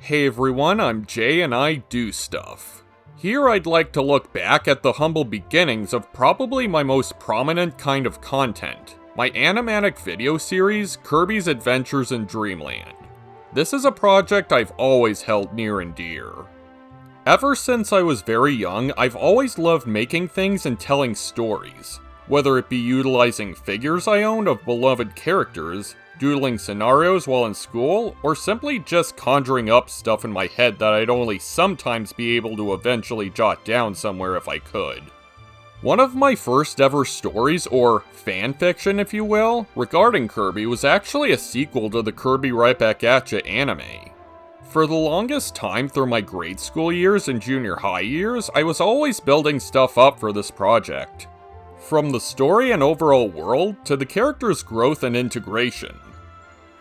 Hey everyone, I'm Jay and I do stuff. Here I'd like to look back at the humble beginnings of probably my most prominent kind of content, my animatic video series, Kirby's Adventures in Dreamland. This is a project I've always held near and dear. Ever since I was very young, I've always loved making things and telling stories, whether it be utilizing figures I owned of beloved characters, doodling scenarios while in school, or simply just conjuring up stuff in my head that I'd only sometimes be able to eventually jot down somewhere if I could. One of my first ever stories, or fanfiction if you will, regarding Kirby was actually a sequel to the Kirby Right Back At Ya anime. For the longest time through my grade school years and junior high years, I was always building stuff up for this project. From the story and overall world, to the character's growth and integration.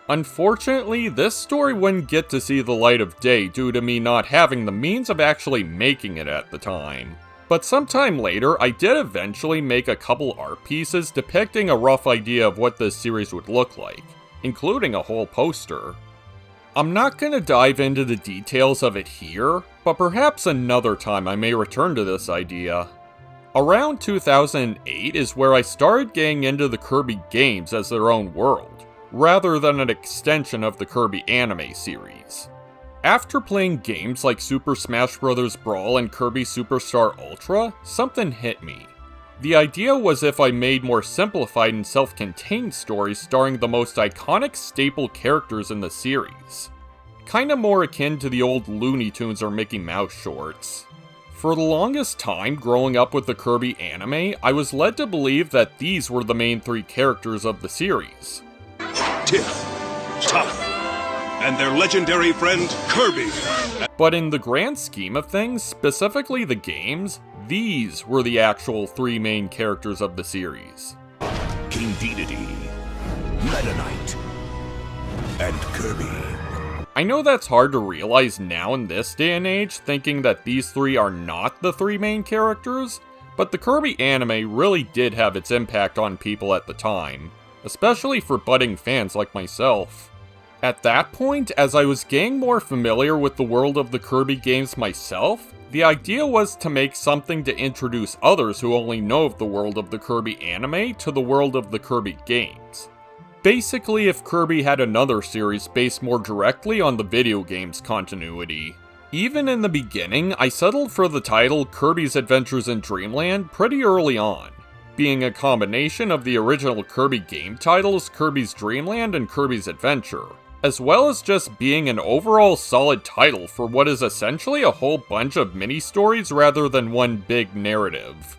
Unfortunately, this story wouldn't get to see the light of day due to me not having the means of actually making it at the time. But sometime later, I did eventually make a couple art pieces depicting a rough idea of what this series would look like, including a whole poster. I'm not gonna dive into the details of it here, but perhaps another time I may return to this idea. Around 2008 is where I started getting into the Kirby games as their own world, rather than an extension of the Kirby anime series. After playing games like Super Smash Bros. Brawl and Kirby Superstar Ultra, something hit me. The idea was if I made more simplified and self-contained stories starring the most iconic staple characters in the series. Kinda more akin to the old Looney Tunes or Mickey Mouse shorts. For the longest time growing up with the Kirby anime, I was led to believe that these were the main three characters of the series. Tiff, Tough, and their legendary friend Kirby. But in the grand scheme of things, specifically the games, these were the actual three main characters of the series. Cainternn, Meta Knight, and Kirby. I know that's hard to realize now in this day and age, thinking that these three are not the three main characters, but the Kirby anime really did have its impact on people at the time, especially for budding fans like myself. At that point, as I was getting more familiar with the world of the Kirby games myself, the idea was to make something to introduce others who only know of the world of the Kirby anime to the world of the Kirby games. Basically, if Kirby had another series based more directly on the video game's continuity. Even in the beginning, I settled for the title Kirby's Adventures in Dreamland pretty early on, being a combination of the original Kirby game titles Kirby's Dreamland and Kirby's Adventure, as well as just being an overall solid title for what is essentially a whole bunch of mini-stories rather than one big narrative.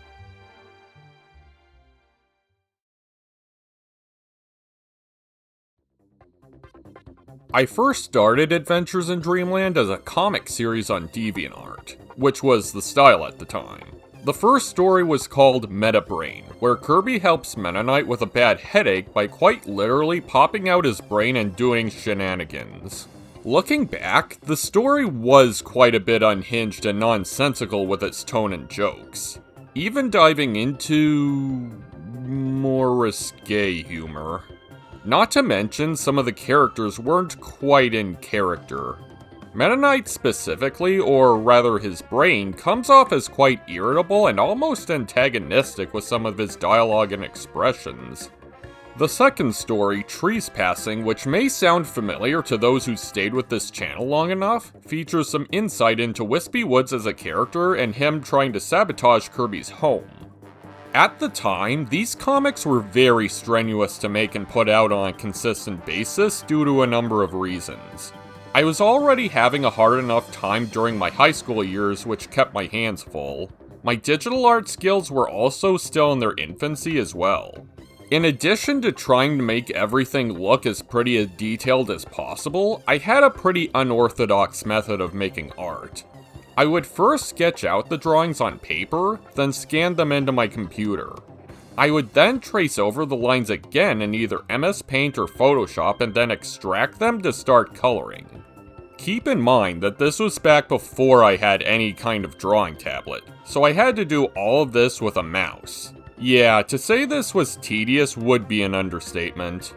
I first started Adventures in Dreamland as a comic series on DeviantArt, which was the style at the time. The first story was called Meta Brain, where Kirby helps Meta Knight with a bad headache by quite literally popping out his brain and doing shenanigans. Looking back, the story was quite a bit unhinged and nonsensical with its tone and jokes, even diving into more risque humor. Not to mention, some of the characters weren't quite in character. Meta Knight specifically, or rather his brain, comes off as quite irritable and almost antagonistic with some of his dialogue and expressions. The second story, Trees Passing, which may sound familiar to those who stayed with this channel long enough, features some insight into Wispy Woods as a character and him trying to sabotage Kirby's home. At the time, these comics were very strenuous to make and put out on a consistent basis due to a number of reasons. I was already having a hard enough time during my high school years, which kept my hands full. My digital art skills were also still in their infancy as well. In addition to trying to make everything look as pretty as detailed as possible, I had a pretty unorthodox method of making art. I would first sketch out the drawings on paper, then scan them into my computer. I would then trace over the lines again in either MS Paint or Photoshop and then extract them to start coloring. Keep in mind that this was back before I had any kind of drawing tablet, so I had to do all of this with a mouse. Yeah, to say this was tedious would be an understatement.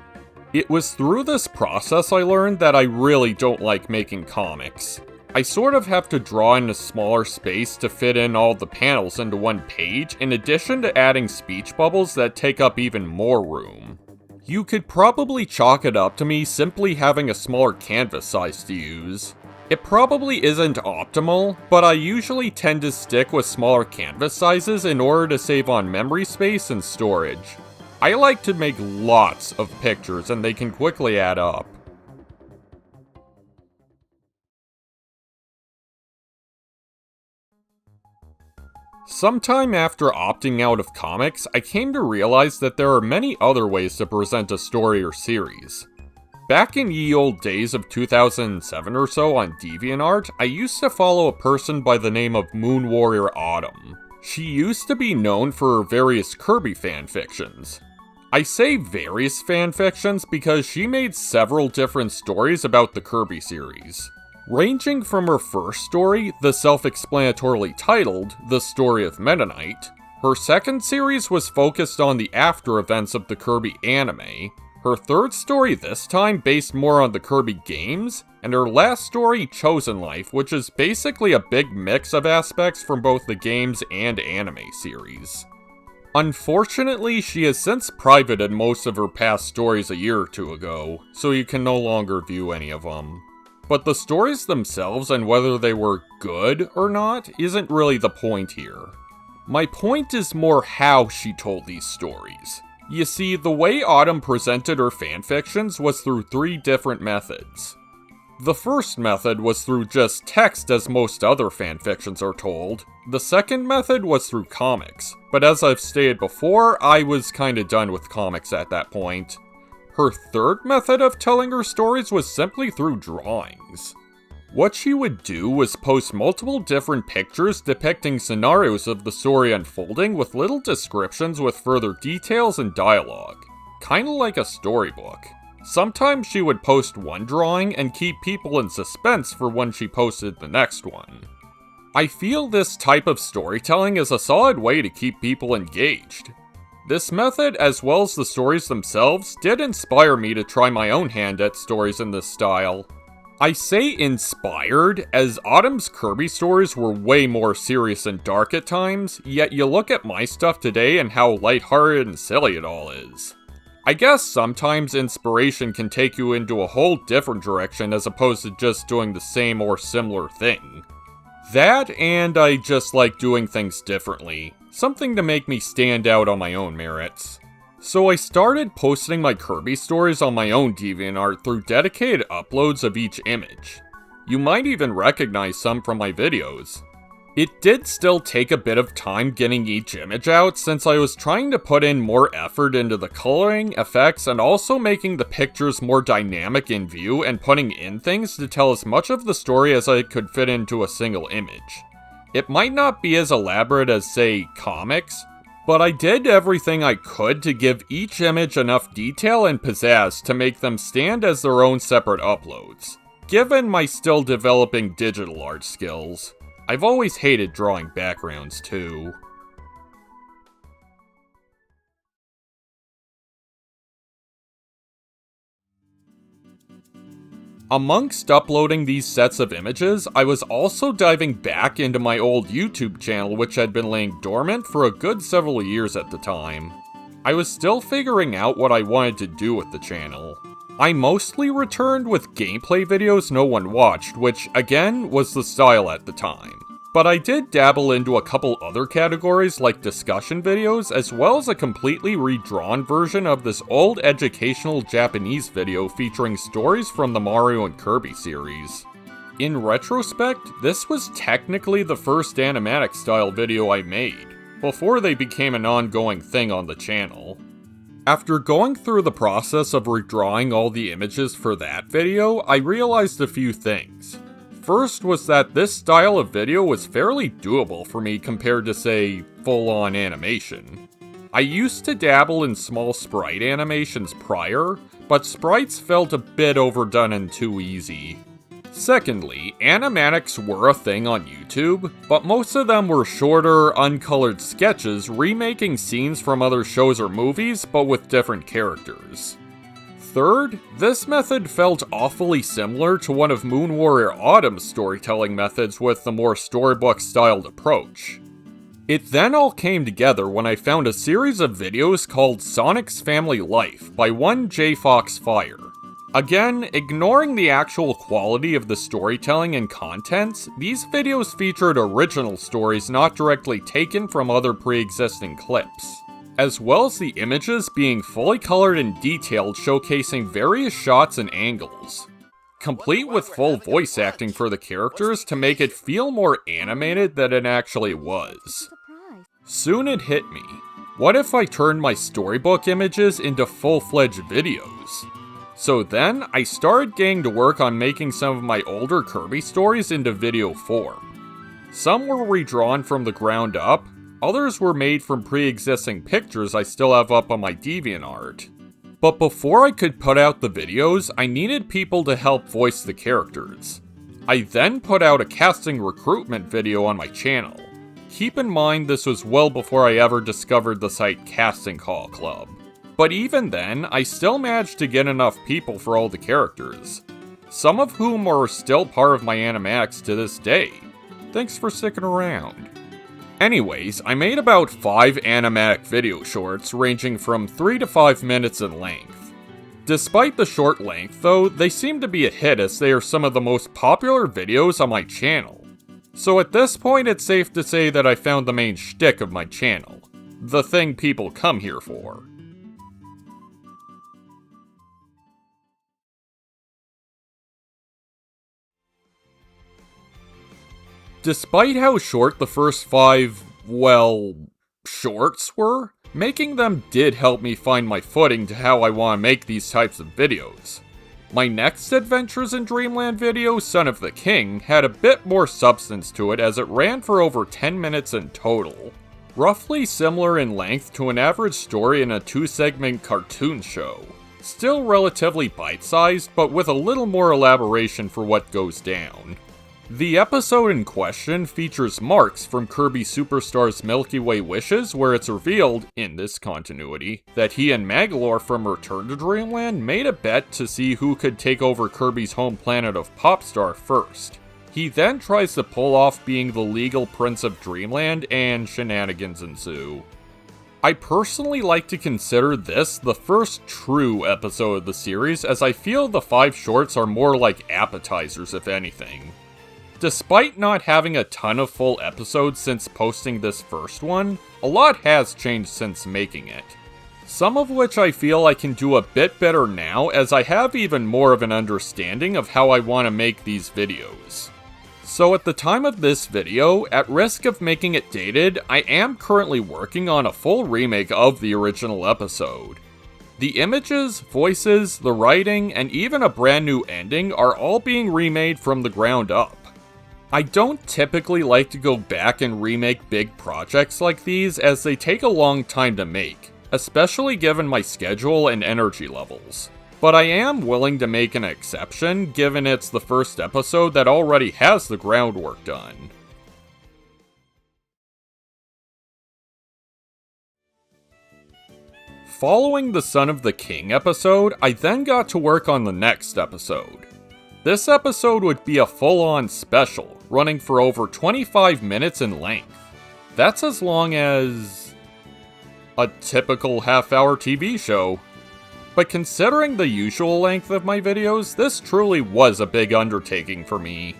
It was through this process I learned that I really don't like making comics. I sort of have to draw in a smaller space to fit in all the panels into one page, in addition to adding speech bubbles that take up even more room. You could probably chalk it up to me simply having a smaller canvas size to use. It probably isn't optimal, but I usually tend to stick with smaller canvas sizes in order to save on memory space and storage. I like to make lots of pictures and they can quickly add up. Sometime after opting out of comics, I came to realize that there are many other ways to present a story or series. Back in ye olde days of 2007 or so on DeviantArt, I used to follow a person by the name of Moon Warrior Autumn. She used to be known for her various Kirby fanfictions. I say various fanfictions because she made several different stories about the Kirby series. Ranging from her first story, the self-explanatorily titled The Story of Meta Knight, her second series was focused on the after events of the Kirby anime, her third story this time based more on the Kirby games, and her last story, Chosen Life, which is basically a big mix of aspects from both the games and anime series. Unfortunately, she has since privated most of her past stories a year or two ago, so you can no longer view any of them. But the stories themselves and whether they were good or not isn't really the point here. My point is more how she told these stories. You see, the way Autumn presented her fanfictions was through 3 different methods. The first method was through just text, as most other fanfictions are told. The second method was through comics, but as I've stated before, I was kinda done with comics at that point. Her third method of telling her stories was simply through drawings. What she would do was post multiple different pictures depicting scenarios of the story unfolding with little descriptions with further details and dialogue. Kinda like a storybook. Sometimes she would post one drawing and keep people in suspense for when she posted the next one. I feel this type of storytelling is a solid way to keep people engaged. This method, as well as the stories themselves, did inspire me to try my own hand at stories in this style. I say inspired, as Autumn's Kirby stories were way more serious and dark at times, yet you look at my stuff today and how lighthearted and silly it all is. I guess sometimes inspiration can take you into a whole different direction as opposed to just doing the same or similar thing. That, and I just like doing things differently. Something to make me stand out on my own merits. So I started posting my Kirby stories on my own DeviantArt through dedicated uploads of each image. You might even recognize some from my videos. It did still take a bit of time getting each image out since I was trying to put in more effort into the coloring, effects, and also making the pictures more dynamic in view and putting in things to tell as much of the story as I could fit into a single image. It might not be as elaborate as, say, comics, but I did everything I could to give each image enough detail and pizzazz to make them stand as their own separate uploads. Given my still developing digital art skills, I've always hated drawing backgrounds too. Amongst uploading these sets of images, I was also diving back into my old YouTube channel, which had been laying dormant for a good several years at the time. I was still figuring out what I wanted to do with the channel. I mostly returned with gameplay videos no one watched, which again was the style at the time. But I did dabble into a couple other categories like discussion videos, as well as a completely redrawn version of this old educational Japanese video featuring stories from the Mario and Kirby series. In retrospect, this was technically the first Animatic style video I made, before they became an ongoing thing on the channel. After going through the process of redrawing all the images for that video, I realized a few things. First was that this style of video was fairly doable for me compared to, say, full-on animation. I used to dabble in small sprite animations prior, but sprites felt a bit overdone and too easy. Secondly, animatics were a thing on YouTube, but most of them were shorter, uncolored sketches remaking scenes from other shows or movies, but with different characters. Third, this method felt awfully similar to one of Moon Warrior Autumn's storytelling methods with the more storybook-styled approach. It then all came together when I found a series of videos called Sonic's Family Life by one JayFoxFire. Again, ignoring the actual quality of the storytelling and contents, these videos featured original stories not directly taken from other pre-existing clips, as well as the images being fully colored and detailed, showcasing various shots and angles, complete with full voice acting for the characters to make it feel more animated than it actually was. Soon it hit me. What if I turned my storybook images into full-fledged videos? So then, I started getting to work on making some of my older Kirby stories into video form. Some were redrawn from the ground up, others were made from pre-existing pictures I still have up on my DeviantArt. But before I could put out the videos, I needed people to help voice the characters. I then put out a casting recruitment video on my channel. Keep in mind this was well before I ever discovered the site Casting Call Club. But even then, I still managed to get enough people for all the characters, some of whom are still part of my animatics to this day. Thanks for sticking around. Anyways, I made about 5 animatic video shorts ranging from 3 to 5 minutes in length. Despite the short length though, they seem to be a hit as they are some of the most popular videos on my channel. So at this point it's safe to say that I found the main shtick of my channel. The thing people come here for. Despite how short the first 5, well, shorts were, making them did help me find my footing to how I want to make these types of videos. My next Adventures in Dreamland video, Son of the King, had a bit more substance to it as it ran for over 10 minutes in total. Roughly similar in length to an average story in a 2-segment cartoon show. Still relatively bite-sized, but with a little more elaboration for what goes down. The episode in question features Marks from Kirby Superstar's Milky Way Wishes, where it's revealed, in this continuity, that he and Magalore from Return to Dreamland made a bet to see who could take over Kirby's home planet of Popstar first. He then tries to pull off being the legal Prince of Dreamland, and shenanigans ensue. I personally like to consider this the first true episode of the series, as I feel the 5 shorts are more like appetizers if anything. Despite not having a ton of full episodes since posting this first one, a lot has changed since making it. Some of which I feel I can do a bit better now as I have even more of an understanding of how I want to make these videos. So at the time of this video, at risk of making it dated, I am currently working on a full remake of the original episode. The images, voices, the writing, and even a brand new ending are all being remade from the ground up. I don't typically like to go back and remake big projects like these as they take a long time to make, especially given my schedule and energy levels. But I am willing to make an exception given it's the first episode that already has the groundwork done. Following the Son of the King episode, I then got to work on the next episode. This episode would be a full-on special, running for over 25 minutes in length. That's as long as a typical half-hour TV show. But considering the usual length of my videos, this truly was a big undertaking for me.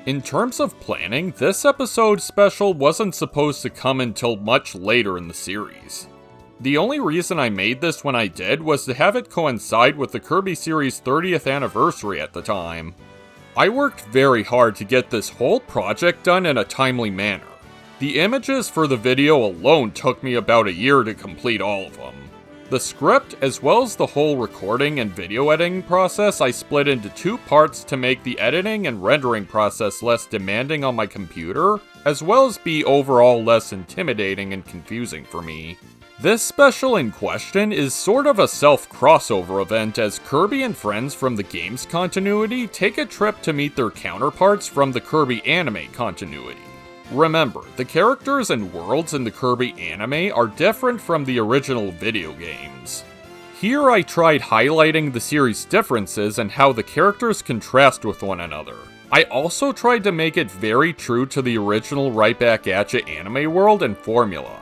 In terms of planning, this episode special wasn't supposed to come until much later in the series. The only reason I made this when I did was to have it coincide with the Kirby series' 30th anniversary at the time. I worked very hard to get this whole project done in a timely manner. The images for the video alone took me about a year to complete all of them. The script, as well as the whole recording and video editing process, I split into 2 parts to make the editing and rendering process less demanding on my computer, as well as be overall less intimidating and confusing for me. This special in question is sort of a self-crossover event as Kirby and friends from the game's continuity take a trip to meet their counterparts from the Kirby anime continuity. Remember, the characters and worlds in the Kirby anime are different from the original video games. Here I tried highlighting the series' differences and how the characters contrast with one another. I also tried to make it very true to the original Right Back At Ya anime world and formula.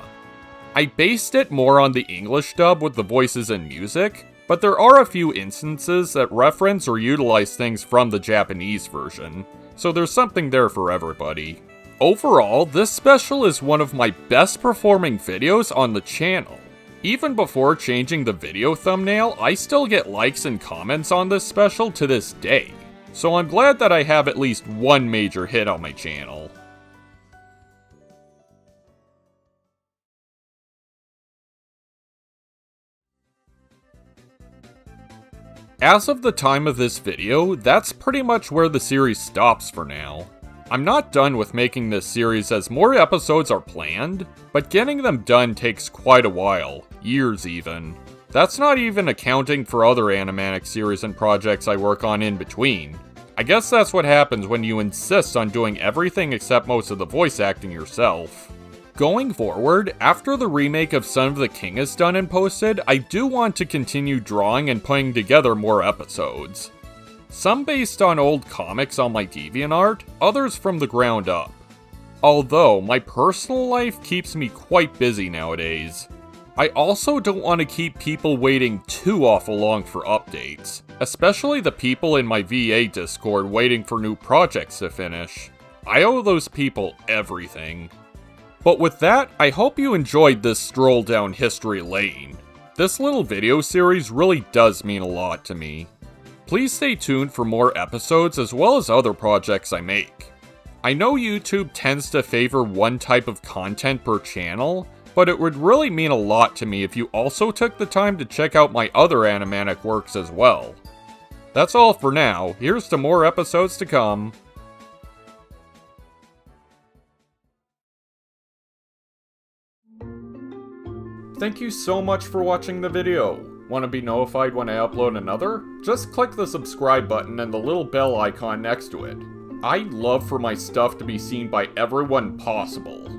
I based it more on the English dub with the voices and music, but there are a few instances that reference or utilize things from the Japanese version, so there's something there for everybody. Overall, this special is one of my best performing videos on the channel. Even before changing the video thumbnail, I still get likes and comments on this special to this day, so I'm glad that I have at least one major hit on my channel. As of the time of this video, that's pretty much where the series stops for now. I'm not done with making this series as more episodes are planned, but getting them done takes quite a while, years even. That's not even accounting for other Animatic series and projects I work on in between. I guess that's what happens when you insist on doing everything except most of the voice acting yourself. Going forward, after the remake of Son of the King is done and posted, I do want to continue drawing and putting together more episodes. Some based on old comics on my DeviantArt, others from the ground up. Although, my personal life keeps me quite busy nowadays. I also don't want to keep people waiting too awful long for updates, especially the people in my VA Discord waiting for new projects to finish. I owe those people everything. But with that, I hope you enjoyed this stroll down history lane. This little video series really does mean a lot to me. Please stay tuned for more episodes as well as other projects I make. I know YouTube tends to favor one type of content per channel, but it would really mean a lot to me if you also took the time to check out my other Animatic works as well. That's all for now, here's to more episodes to come. Thank you so much for watching the video. Want to be notified when I upload another? Just click the subscribe button and the little bell icon next to it. I'd love for my stuff to be seen by everyone possible.